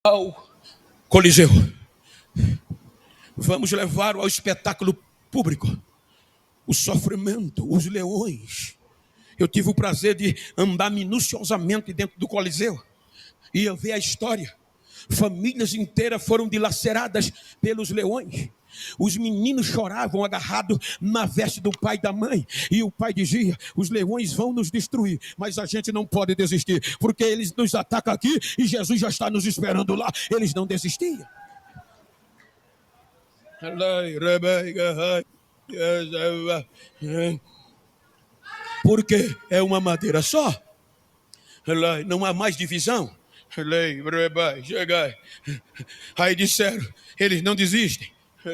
ao Coliseu. Vamos levar ao espetáculo público o sofrimento, os leões. Eu tive o prazer de andar minuciosamente dentro do Coliseu e eu vi a história. Famílias inteiras foram dilaceradas pelos leões. Os meninos choravam agarrados na veste do pai e da mãe. E o pai dizia: os leões vão nos destruir, mas a gente não pode desistir, porque eles nos atacam aqui e Jesus já está nos esperando lá. Eles não desistiam. Porque é uma madeira só. Não há mais divisão. Aí disseram: eles não desistem. O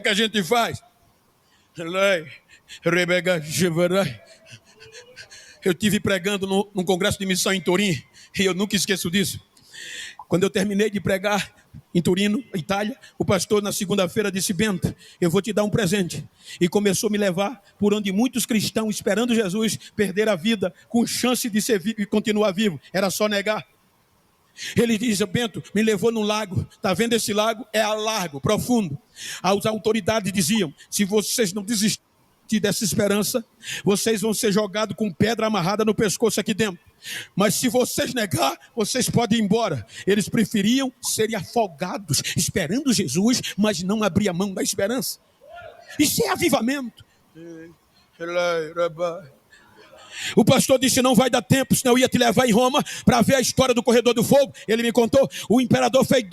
que a gente faz? Eu estive pregando num congresso de missão em Turim e eu nunca esqueço disso. Quando eu terminei de pregar em Turino, Itália, o pastor na segunda-feira disse: Bento, eu vou te dar um presente. E começou a me levar por onde muitos cristãos esperando Jesus perder a vida com chance de ser vivo e continuar vivo. Era só negar. Ele diz: Bento, me levou num lago. Está vendo esse lago? É largo, profundo. As autoridades diziam: se vocês não desistirem dessa esperança, vocês vão ser jogados com pedra amarrada no pescoço aqui dentro. Mas se vocês negar, vocês podem ir embora. Eles preferiam serem afogados esperando Jesus, mas não abrir a mão da esperança. Isso é avivamento. O pastor disse: não vai dar tempo, senão eu ia te levar em Roma para ver a história do corredor do fogo. Ele me contou: o imperador fez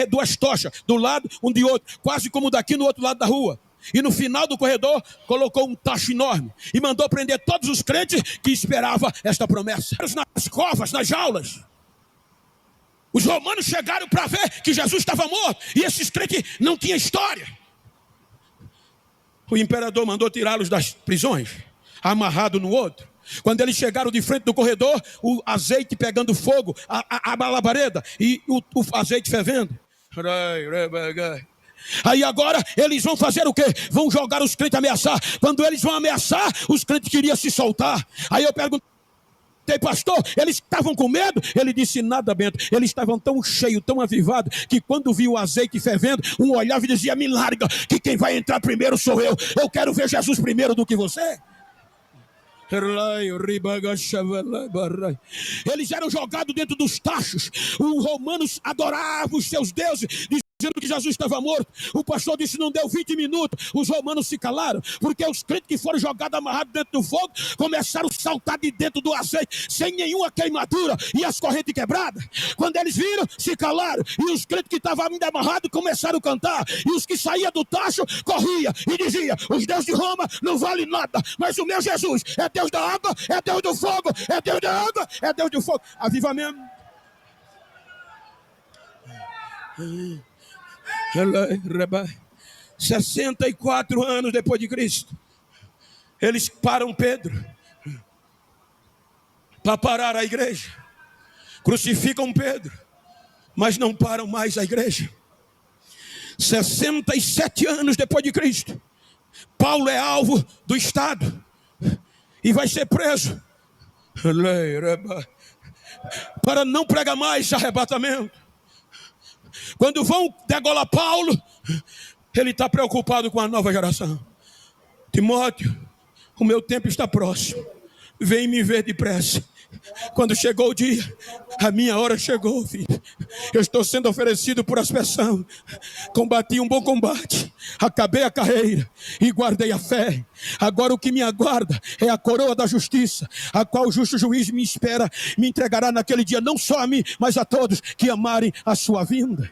duas tochas, do lado, um de outro, quase como daqui no outro lado da rua. E no final do corredor colocou um tacho enorme e mandou prender todos os crentes que esperavam esta promessa. Nas covas, nas jaulas. Os romanos chegaram para ver que Jesus estava morto e esses crentes não tinham história. O imperador mandou tirá-los das prisões, amarrado no outro. Quando eles chegaram de frente do corredor, o azeite pegando fogo, a labareda e o azeite fervendo. Aí agora eles vão fazer o quê? Vão jogar os crentes, ameaçar. Quando eles vão ameaçar, os crentes queriam se soltar. Aí eu perguntei: pastor, eles estavam com medo? Ele disse: nada, Bento. Eles estavam tão cheios, tão avivados, que quando viu o azeite fervendo, um olhava e dizia: me larga, que quem vai entrar primeiro sou eu. Eu quero ver Jesus primeiro do que você. Eles eram jogados dentro dos tachos. Os romanos adoravam os seus deuses, dizendo que Jesus estava morto. O pastor disse: não deu 20 minutos, os romanos se calaram, porque os crentes que foram jogados amarrados dentro do fogo começaram a saltar de dentro do azeite, sem nenhuma queimadura e as correntes quebradas. Quando eles viram, se calaram, e os crentes que estavam ainda amarrados começaram a cantar, e os que saíam do tacho corriam e diziam: os deuses de Roma não valem nada, mas o meu Jesus é Deus da água, é Deus do fogo, é Deus da água, é Deus do fogo. Avivamento. 64 anos depois de Cristo, eles param Pedro para parar a igreja, crucificam Pedro, mas não param mais a igreja. 67 anos depois de Cristo, Paulo é alvo do Estado e vai ser preso para não pregar mais arrebatamento. Quando vão degolar Paulo, ele está preocupado com a nova geração. Timóteo, o meu tempo está próximo. Vem me ver depressa. Quando chegou o dia, a minha hora chegou, filho. Eu estou sendo oferecido por aspersão. Combati um bom combate, acabei a carreira e guardei a fé. Agora o que me aguarda é a coroa da justiça, a qual o justo juiz me espera, me entregará naquele dia, não só a mim, mas a todos que amarem a sua vinda.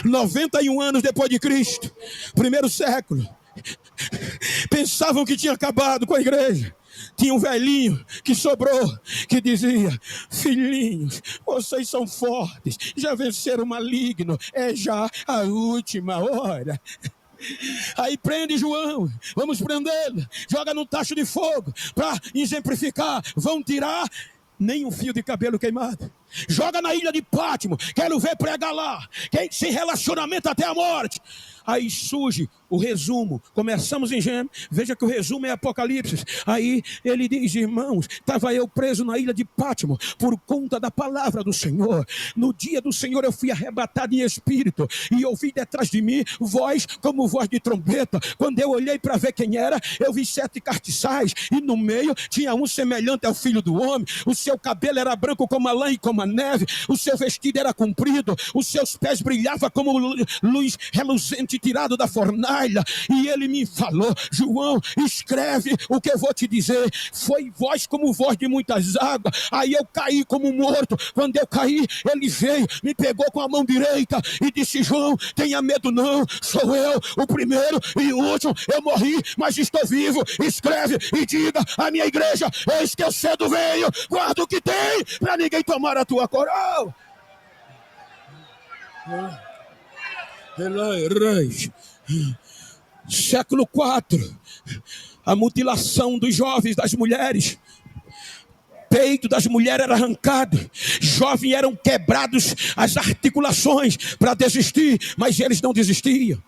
91 anos depois de Cristo, primeiro século, pensavam que tinha acabado com a igreja. Tinha um velhinho que sobrou, que dizia: filhinhos, vocês são fortes, já venceram o maligno, é já a última hora. Aí prende João, vamos prendê-lo, joga no tacho de fogo para exemplificar, vão tirar nem um fio de cabelo queimado. Joga na ilha de Pátimo, quero ver pregar lá, quem sem relacionamento até a morte. Aí surge o resumo. Começamos em Gênesis, veja que o resumo é Apocalipse. Aí ele diz: irmãos, estava eu preso na ilha de Pátimo por conta da palavra do Senhor. No dia do Senhor eu fui arrebatado em espírito e ouvi detrás de mim voz como voz de trombeta. Quando eu olhei para ver quem era, eu vi 7 castiçais e no meio tinha um semelhante ao Filho do Homem. O seu cabelo era branco como a lã e como a neve, o seu vestido era comprido, os seus pés brilhavam como luz reluzente tirado da fornalha. E ele me falou: João, escreve o que eu vou te dizer. Foi voz como voz de muitas águas. Aí eu caí como morto. Quando eu caí, ele veio, me pegou com a mão direita e disse: João, tenha medo não, sou eu, o primeiro e o último. Eu morri, mas estou vivo. Escreve e diga à minha igreja: eis que eu cedo venho, guarda o que tem, para ninguém tomar a tua coroa. Século 4, a mutilação dos jovens, das mulheres. Peito das mulheres era arrancado, jovens eram quebrados as articulações para desistir, mas eles não desistiam.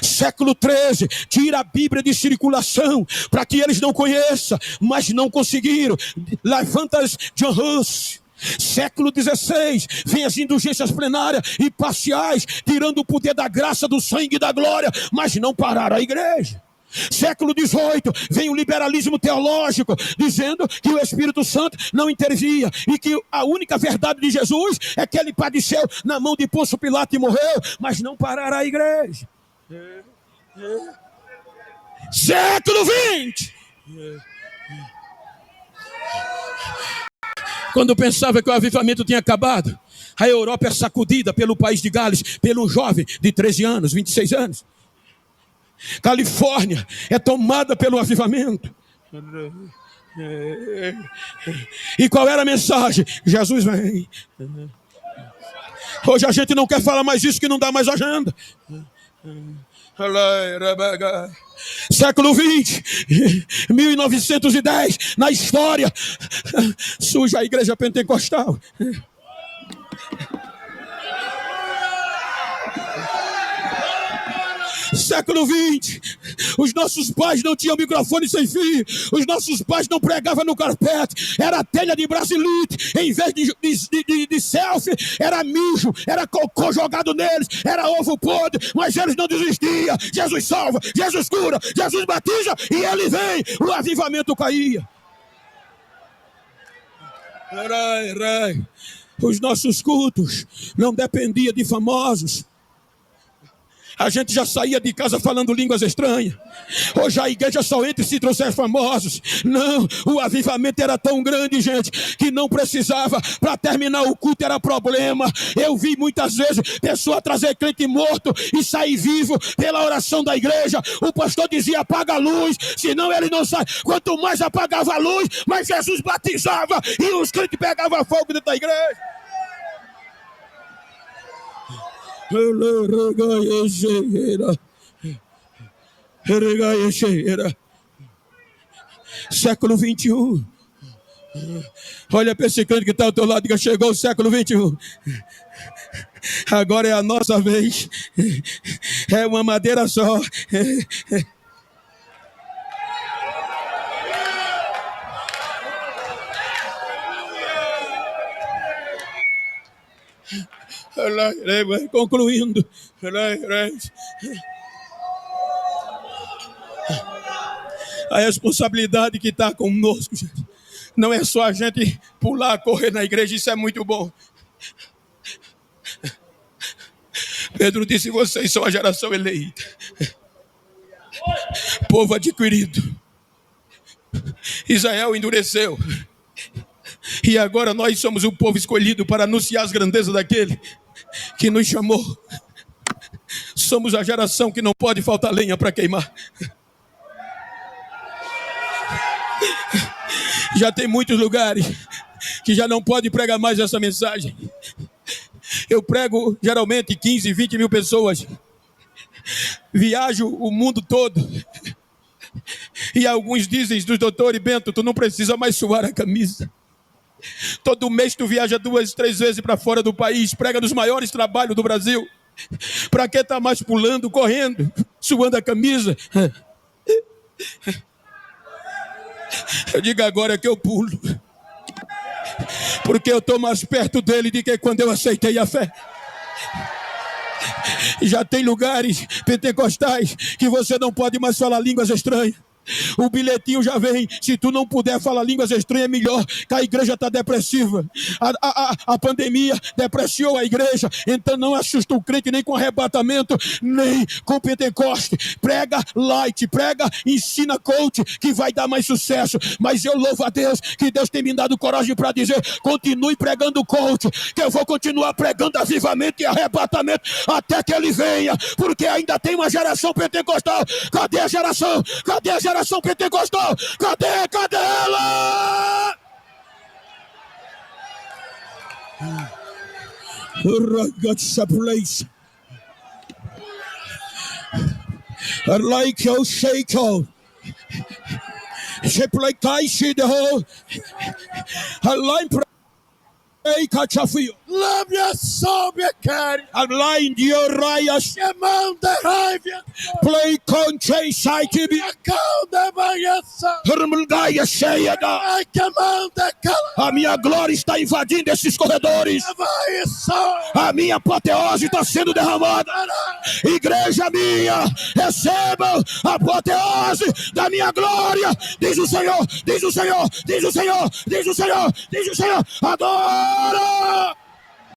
Século 13, tira a Bíblia de circulação para que eles não conheçam, mas não conseguiram. Levanta-as John Hus. Século 16, vem as indulgências plenárias e parciais, tirando o poder da graça, do sangue e da glória, mas não pararam a igreja. Século 18, vem o liberalismo teológico, dizendo que o Espírito Santo não intervia e que a única verdade de Jesus é que ele padeceu na mão de Pôncio Pilato e morreu, mas não pararam a igreja. Século 20, quando pensava que o avivamento tinha acabado, a Europa é sacudida pelo país de Gales, pelo jovem de 13 anos, 26 anos. Califórnia é tomada pelo avivamento. E qual era a mensagem? Jesus vem. Hoje a gente não quer falar mais isso, que não dá mais agenda. Século 20, 1910, na história, surge a igreja pentecostal. Século 20, os nossos pais não tinham microfone sem fio, os nossos pais não pregavam no carpete, era telha de brasilite, em vez de selfie, era mijo, era cocô jogado neles, era ovo podre, mas eles não desistiam. Jesus salva, Jesus cura, Jesus batiza e ele vem, o avivamento caía. Os nossos cultos não dependiam de famosos. A gente já saía de casa falando línguas estranhas. Hoje a igreja só entra se trouxer famosos. Não, o avivamento era tão grande, gente, que não precisava. Para terminar o culto era problema. Eu vi muitas vezes pessoa trazer crente morto e sair vivo pela oração da igreja. O pastor dizia: apaga a luz, senão ele não sai. Quanto mais apagava a luz, mais Jesus batizava e os crentes pegavam fogo dentro da igreja. Século 21. Olha para esse crente que está ao teu lado, diga: chegou o século 21. Agora é a nossa vez. É uma madeira só. Concluindo, a responsabilidade que está conosco, gente, não é só a gente pular, correr na igreja, isso é muito bom. Pedro disse: vocês são a geração eleita, povo adquirido. Israel endureceu, e agora nós somos o povo escolhido para anunciar as grandezas daquele que nos chamou. Somos a geração que não pode faltar lenha para queimar. Já tem muitos lugares que já não pode pregar mais essa mensagem. Eu prego geralmente 15, 20 mil pessoas. Viajo o mundo todo. E alguns dizem dos doutores: Bento, tu não precisa mais suar a camisa. Todo mês tu viaja 2, 3 vezes para fora do país, prega nos maiores trabalhos do Brasil. Para que tá mais pulando, correndo, suando a camisa? Eu digo agora que eu pulo, porque eu estou mais perto dele do que quando eu aceitei a fé. Já tem lugares pentecostais que você não pode mais falar línguas estranhas. O bilhetinho já vem. Se tu não puder falar línguas estranhas, é melhor, que a igreja está depressiva. A pandemia depreciou a igreja. Então não assusta o crente nem com arrebatamento, nem com Pentecoste. Prega light, prega, ensina coach, que vai dar mais sucesso. Mas eu louvo a Deus, que Deus tem me dado coragem para dizer: continue pregando coach, que eu vou continuar pregando avivamento e arrebatamento até que ele venha, porque ainda tem uma geração pentecostal. Cadê a geração? Cadê a geração pentecostal? Cadê ela? Like your shake out. Shape like I see the whole. A line. Lábia sobe a cara. Align your raias. Chamando a raiva. Play concha site be. A calda baiaça. Hermulgaia cheia da. A camanda cala. A minha glória está invadindo esses corredores. A minha apoteose está sendo derramada. Igreja minha, recebam a apoteose da minha glória. Diz o Senhor, diz o Senhor, diz o Senhor, diz o Senhor, diz o Senhor. Adora!